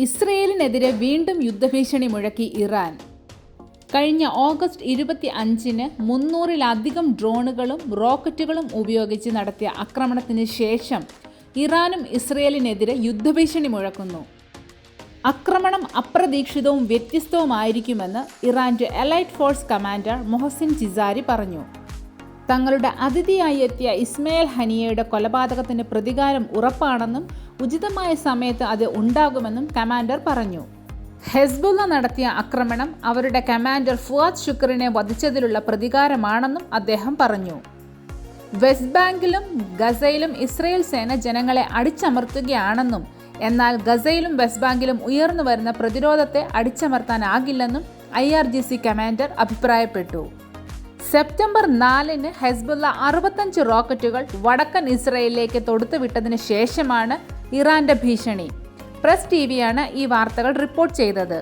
ഇസ്രയേലിനെതിരെ വീണ്ടും യുദ്ധഭീഷണി മുഴക്കി ഇറാൻ. കഴിഞ്ഞ ഓഗസ്റ്റ് 25-ന് 300-ലധികം ഡ്രോണുകളും റോക്കറ്റുകളും ഉപയോഗിച്ച് നടത്തിയ ആക്രമണത്തിന് ശേഷം ഇറാനും ഇസ്രയേലിനെതിരെ യുദ്ധഭീഷണി മുഴക്കുന്നു. ആക്രമണം അപ്രതീക്ഷിതവും വ്യത്യസ്തവുമായിരിക്കുമെന്ന് ഇറാന്റെ എലൈറ്റ് ഫോഴ്സ് കമാൻഡർ മൊഹസിൻ ജിസാരി പറഞ്ഞു. തങ്ങളുടെ അതിഥിയായി എത്തിയ ഇസ്മയിൽ ഹനിയയുടെ കൊലപാതകത്തിന് പ്രതികാരം ഉറപ്പാണെന്നും ഉചിതമായ സമയത്ത് അത് ഉണ്ടാകുമെന്നും കമാൻഡർ പറഞ്ഞു. ഹെസ്ബുള്ള നടത്തിയ ആക്രമണം അവരുടെ കമാൻഡർ ഫുആദ് ശുക്റിനെ വധിച്ചതിലുള്ള പ്രതികാരമാണെന്നും അദ്ദേഹം പറഞ്ഞു. വെസ്റ്റ് ബാങ്കിലും ഗസയിലും ഇസ്രയേൽ സേന ജനങ്ങളെ അടിച്ചമർത്തുകയാണെന്നും എന്നാൽ ഗസയിലും വെസ്റ്റ് ബാങ്കിലും ഉയർന്നു വരുന്ന പ്രതിരോധത്തെ അടിച്ചമർത്താനാകില്ലെന്നും IRGC കമാൻഡർ അഭിപ്രായപ്പെട്ടു. സെപ്റ്റംബർ 4-ന് ഹെസ്ബുള്ള 65 റോക്കറ്റുകൾ വടക്കൻ ഇസ്രയേലിലേക്ക് തൊടുത്തുവിട്ടതിന് ശേഷമാണ് ഇറാന്റെ ഭീഷണി. പ്രസ് ടിവിയാണ് ഈ വാർത്തകൾ റിപ്പോർട്ട് ചെയ്തത്.